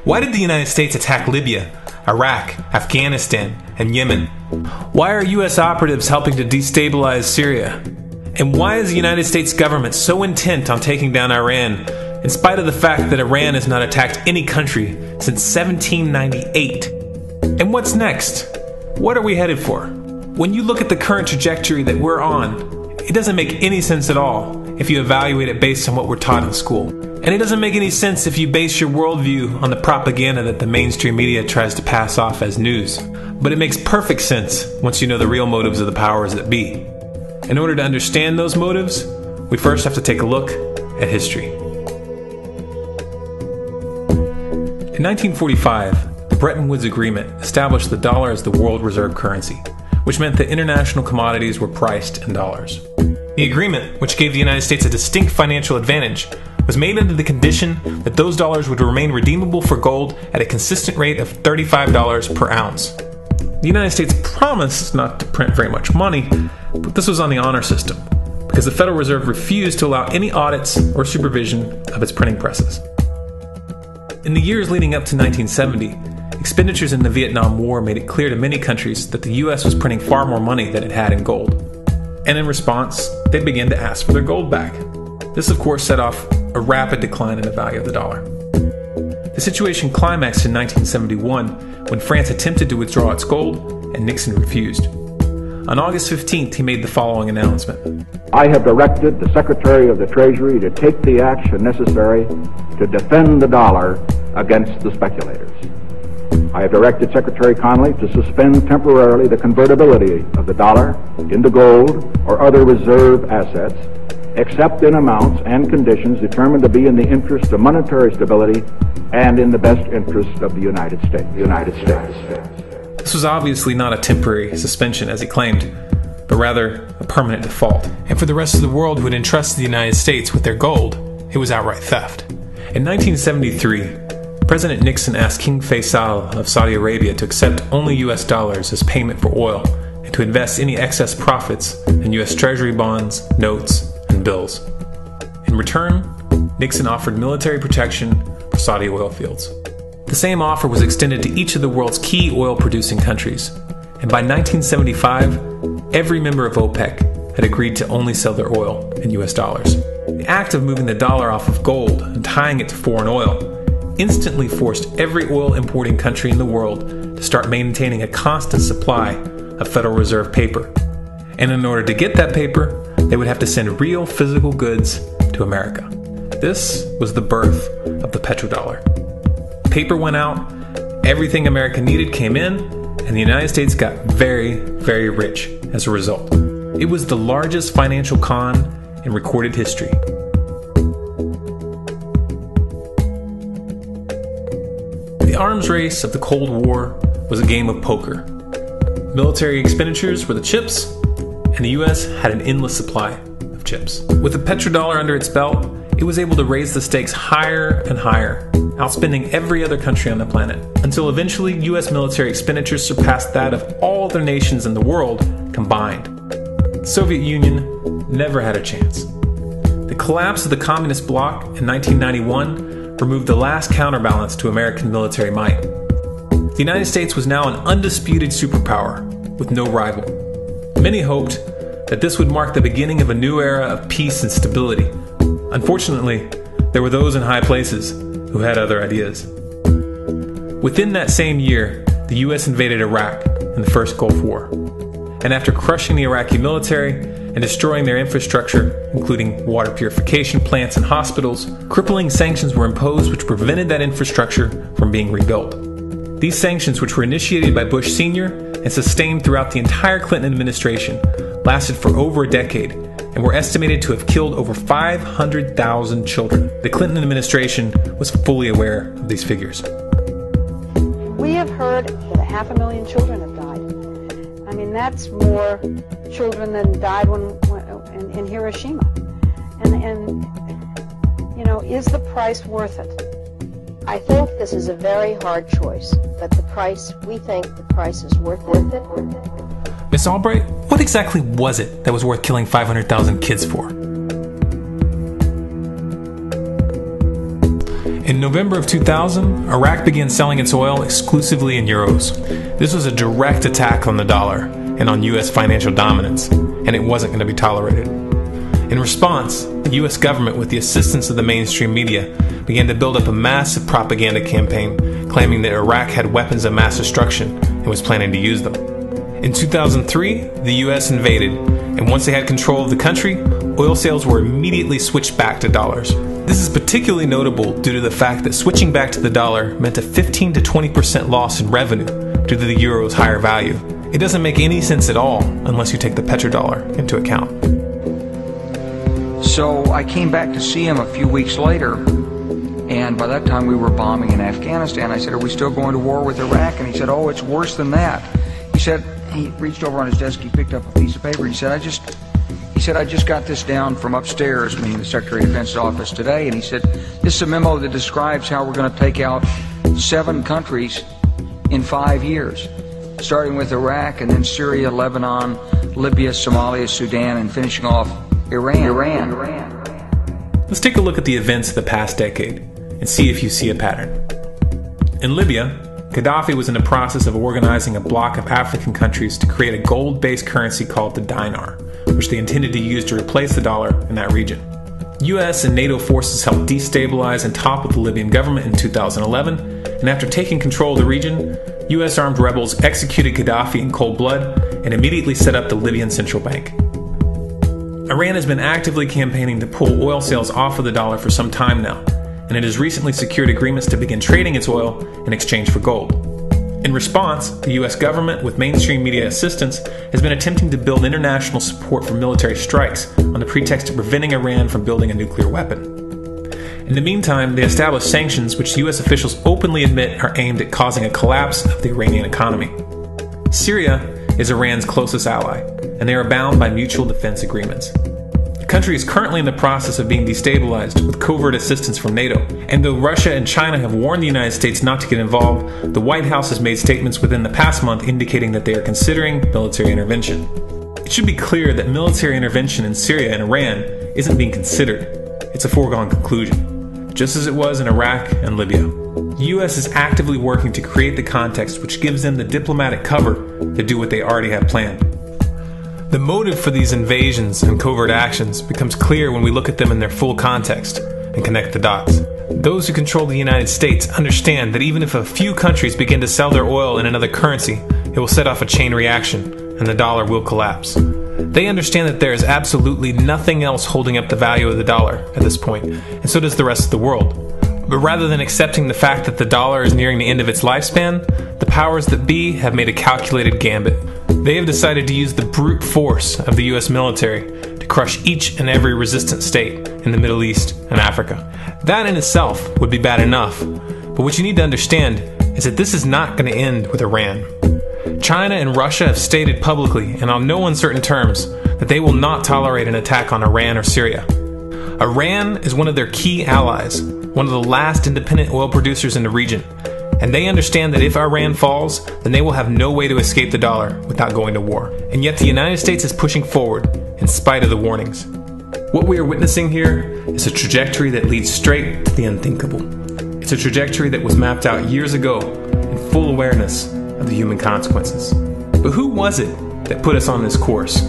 Why did the United States attack Libya, Iraq, Afghanistan, and Yemen? Why are U.S. operatives helping to destabilize Syria? And why is the United States government so intent on taking down Iran, in spite of the fact that Iran has not attacked any country since 1798? And what's next? What are we headed for? When you look at the current trajectory that we're on, it doesn't make any sense at all if you evaluate it based on what we're taught in school. And it doesn't make any sense if you base your worldview on the propaganda that the mainstream media tries to pass off as news. But it makes perfect sense once you know the real motives of the powers that be. In order to understand those motives, we first have to take a look at history. In 1945, the Bretton Woods Agreement established the dollar as the world reserve currency, which meant that international commodities were priced in dollars. The agreement, which gave the United States a distinct financial advantage, was made under the condition that those dollars would remain redeemable for gold at a consistent rate of $35 per ounce. The United States promised not to print very much money, but this was on the honor system, because the Federal Reserve refused to allow any audits or supervision of its printing presses. In the years leading up to 1970, expenditures in the Vietnam War made it clear to many countries that the U.S. was printing far more money than it had in gold. And in response, they began to ask for their gold back. This, of course, set off a rapid decline in the value of the dollar. The situation climaxed in 1971 when France attempted to withdraw its gold and Nixon refused. On August 15th, he made the following announcement. I have directed the Secretary of the Treasury to take the action necessary to defend the dollar against the speculators. I have directed Secretary Connally to suspend temporarily the convertibility of the dollar into gold or other reserve assets, except in amounts and conditions determined to be in the interest of monetary stability and in the best interest of the United States. This was obviously not a temporary suspension, as he claimed, but rather a permanent default. And for the rest of the world who had entrusted the United States with their gold, it was outright theft. In 1973, President Nixon asked King Faisal of Saudi Arabia to accept only U.S. dollars as payment for oil and to invest any excess profits in U.S. Treasury bonds, notes, and bills. In return, Nixon offered military protection for Saudi oil fields. The same offer was extended to each of the world's key oil-producing countries, and by 1975, every member of OPEC had agreed to only sell their oil in U.S. dollars. The act of moving the dollar off of gold and tying it to foreign oil instantly forced every oil-importing country in the world to start maintaining a constant supply of Federal Reserve paper. And in order to get that paper, they would have to send real physical goods to America. This was the birth of the petrodollar. Paper went out, everything America needed came in, and the United States got very, very rich as a result. It was the largest financial con in recorded history. The arms race of the Cold War was a game of poker. Military expenditures were the chips, and the U.S. had an endless supply of chips. With the petrodollar under its belt, it was able to raise the stakes higher and higher, outspending every other country on the planet, until eventually U.S. military expenditures surpassed that of all other nations in the world combined. The Soviet Union never had a chance. The collapse of the communist bloc in 1991 removed the last counterbalance to American military might. The United States was now an undisputed superpower with no rival. Many hoped that this would mark the beginning of a new era of peace and stability. Unfortunately, there were those in high places who had other ideas. Within that same year, the U.S. invaded Iraq in the First Gulf War. And after crushing the Iraqi military and destroying their infrastructure, including water purification plants and hospitals, crippling sanctions were imposed which prevented that infrastructure from being rebuilt. These sanctions, which were initiated by Bush Sr. and sustained throughout the entire Clinton administration, lasted for over a decade and were estimated to have killed over 500,000 children. The Clinton administration was fully aware of these figures. We have heard that 500,000 children have died. I mean, that's more children than died in Hiroshima. And you know, is the price worth it? I think this is a very hard choice, but we think the price is worth it. Miss Albright, what exactly was it that was worth killing 500,000 kids for? In In November of 2000, Iraq began selling its oil exclusively in euros. This was a direct attack on the dollar and on U.S. financial dominance, and it wasn't going to be tolerated. In response, the U.S. government, with the assistance of the mainstream media, began to build up a massive propaganda campaign claiming that Iraq had weapons of mass destruction and was planning to use them. In 2003, the U.S. invaded, and once they had control of the country, oil sales were immediately switched back to dollars. This is particularly notable due to the fact that switching back to the dollar meant a 15 to 20% loss in revenue due to the euro's higher value. It doesn't make any sense at all unless you take the petrodollar into account. So I came back to see him a few weeks later, and by that time we were bombing in Afghanistan. I said, "Are we still going to war with Iraq?" And he said, "Oh, it's worse than that." He reached over on his desk, he picked up a piece of paper, he said, I just got this down from upstairs, meaning the Secretary of Defense's office today, and he said, "This is a memo that describes how we're going to take out 7 countries in 5 years, starting with Iraq, and then Syria, Lebanon, Libya, Somalia, Sudan, and finishing off Iran. Let's take a look at the events of the past decade and see if you see a pattern. In Libya, Gaddafi was in the process of organizing a bloc of African countries to create a gold-based currency called the dinar, which they intended to use to replace the dollar in that region. US and NATO forces helped destabilize and topple the Libyan government in 2011, and after taking control of the region, US armed rebels executed Gaddafi in cold blood and immediately set up the Libyan central bank. Iran has been actively campaigning to pull oil sales off of the dollar for some time now, and it has recently secured agreements to begin trading its oil in exchange for gold. In response, the US government, with mainstream media assistance, has been attempting to build international support for military strikes on the pretext of preventing Iran from building a nuclear weapon. In the meantime, they established sanctions which US officials openly admit are aimed at causing a collapse of the Iranian economy. Syria is Iran's closest ally, and they are bound by mutual defense agreements. The country is currently in the process of being destabilized with covert assistance from NATO, and though Russia and China have warned the United States not to get involved, the White House has made statements within the past month indicating that they are considering military intervention. It should be clear that military intervention in Syria and Iran isn't being considered. It's a foregone conclusion, just as it was in Iraq and Libya. The U.S. is actively working to create the context which gives them the diplomatic cover to do what they already have planned. The motive for these invasions and covert actions becomes clear when we look at them in their full context and connect the dots. Those who control the United States understand that even if a few countries begin to sell their oil in another currency, it will set off a chain reaction and the dollar will collapse. They understand that there is absolutely nothing else holding up the value of the dollar at this point, and so does the rest of the world. But rather than accepting the fact that the dollar is nearing the end of its lifespan, the powers that be have made a calculated gambit. They have decided to use the brute force of the US military to crush each and every resistant state in the Middle East and Africa. That in itself would be bad enough, but what you need to understand is that this is not going to end with Iran. China and Russia have stated publicly and on no uncertain terms that they will not tolerate an attack on Iran or Syria. Iran is one of their key allies, one of the last independent oil producers in the region, and they understand that if Iran falls, then they will have no way to escape the dollar without going to war. And yet the United States is pushing forward in spite of the warnings. What we are witnessing here is a trajectory that leads straight to the unthinkable. It's a trajectory that was mapped out years ago in full awareness of the human consequences. But who was it that put us on this course?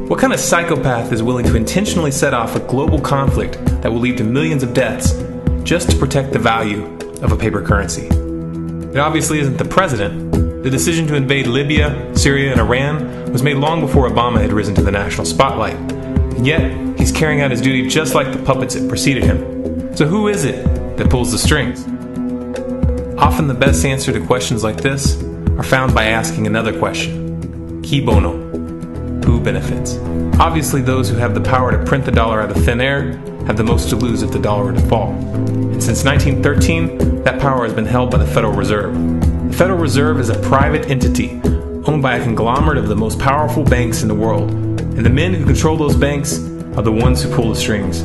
What kind of psychopath is willing to intentionally set off a global conflict that will lead to millions of deaths just to protect the value of a paper currency? It obviously isn't the president. The decision to invade Libya, Syria, and Iran was made long before Obama had risen to the national spotlight. And yet, he's carrying out his duty just like the puppets that preceded him. So who is it that pulls the strings? Often the best answer to questions like this are found by asking another question. Qui bono? Who benefits? Obviously, those who have the power to print the dollar out of thin air have the most to lose if the dollar were to fall. And since 1913, that power has been held by the Federal Reserve. The Federal Reserve is a private entity owned by a conglomerate of the most powerful banks in the world. And the men who control those banks are the ones who pull the strings.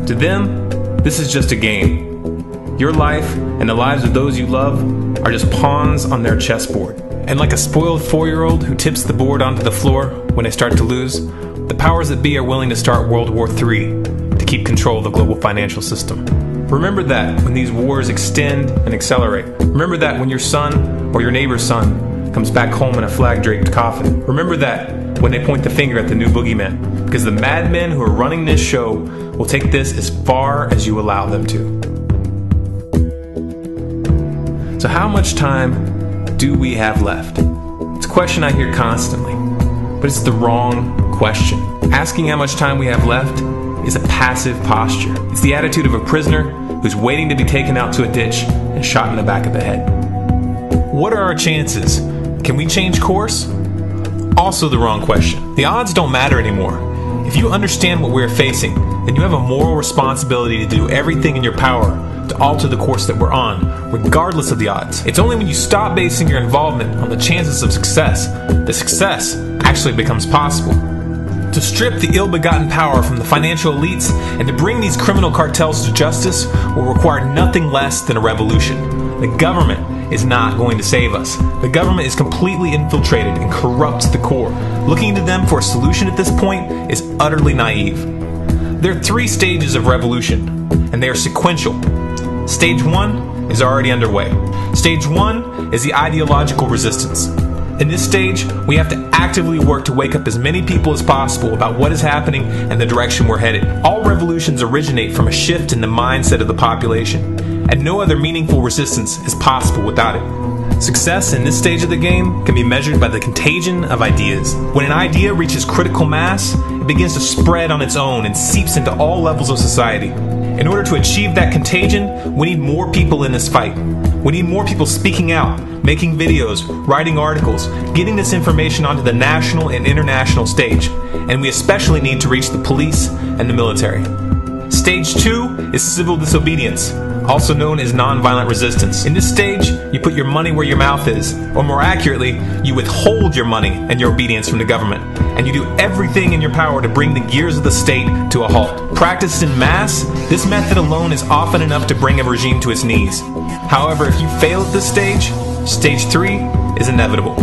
To them, this is just a game. Your life and the lives of those you love are just pawns on their chessboard. And like a spoiled 4-year-old who tips the board onto the floor when they start to lose, the powers that be are willing to start World War III to keep control of the global financial system. Remember that when these wars extend and accelerate. Remember that when your son or your neighbor's son comes back home in a flag-draped coffin. Remember that when they point the finger at the new boogeyman, because the madmen who are running this show will take this as far as you allow them to. So how much time do we have left? It's a question I hear constantly, but it's the wrong question. Asking how much time we have left is a passive posture. It's the attitude of a prisoner who's waiting to be taken out to a ditch and shot in the back of the head. What are our chances? Can we change course? Also the wrong question. The odds don't matter anymore. If you understand what we're facing, then you have a moral responsibility to do everything in your power to alter the course that we're on, regardless of the odds. It's only when you stop basing your involvement on the chances of success that success actually becomes possible. To strip the ill-begotten power from the financial elites and to bring these criminal cartels to justice will require nothing less than a revolution. The government is not going to save us. The government is completely infiltrated and corrupt to the core. Looking to them for a solution at this point is utterly naive. There are 3 stages of revolution, and they are sequential. Stage 1 is already underway. Stage 1 is the ideological resistance. In this stage, we have to actively work to wake up as many people as possible about what is happening and the direction we're headed. All revolutions originate from a shift in the mindset of the population, and no other meaningful resistance is possible without it. Success in this stage of the game can be measured by the contagion of ideas. When an idea reaches critical mass, it begins to spread on its own and seeps into all levels of society. In order to achieve that contagion, we need more people in this fight. We need more people speaking out, making videos, writing articles, getting this information onto the national and international stage. And we especially need to reach the police and the military. Stage 2 is civil disobedience, also known as nonviolent resistance. In this stage, you put your money where your mouth is, or more accurately, you withhold your money and your obedience from the government, and you do everything in your power to bring the gears of the state to a halt. Practiced in mass, this method alone is often enough to bring a regime to its knees. However, if you fail at this stage, Stage 3 is inevitable.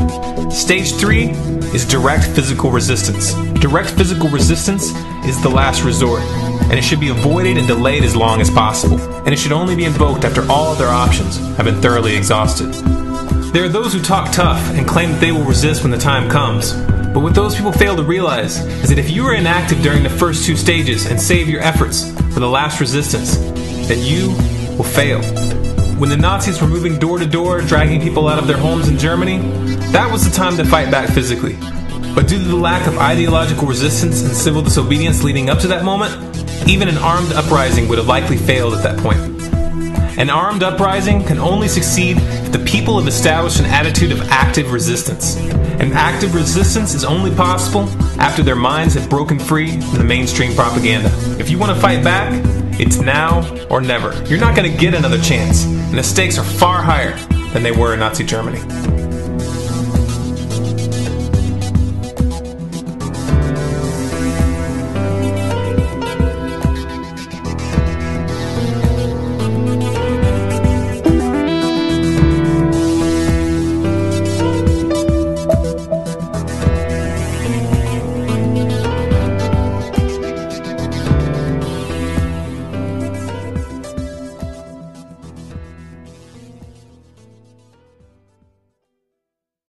Stage 3 is direct physical resistance. Direct physical resistance is the last resort, and it should be avoided and delayed as long as possible. And it should only be invoked after all other options have been thoroughly exhausted. There are those who talk tough and claim that they will resist when the time comes. But what those people fail to realize is that if you are inactive during the first 2 stages and save your efforts for the last resistance, then you will fail. When the Nazis were moving door to door, dragging people out of their homes in Germany, that was the time to fight back physically. But due to the lack of ideological resistance and civil disobedience leading up to that moment, even an armed uprising would have likely failed at that point. An armed uprising can only succeed if the people have established an attitude of active resistance. And active resistance is only possible after their minds have broken free from the mainstream propaganda. If you want to fight back, it's now or never. You're not going to get another chance, and the stakes are far higher than they were in Nazi Germany.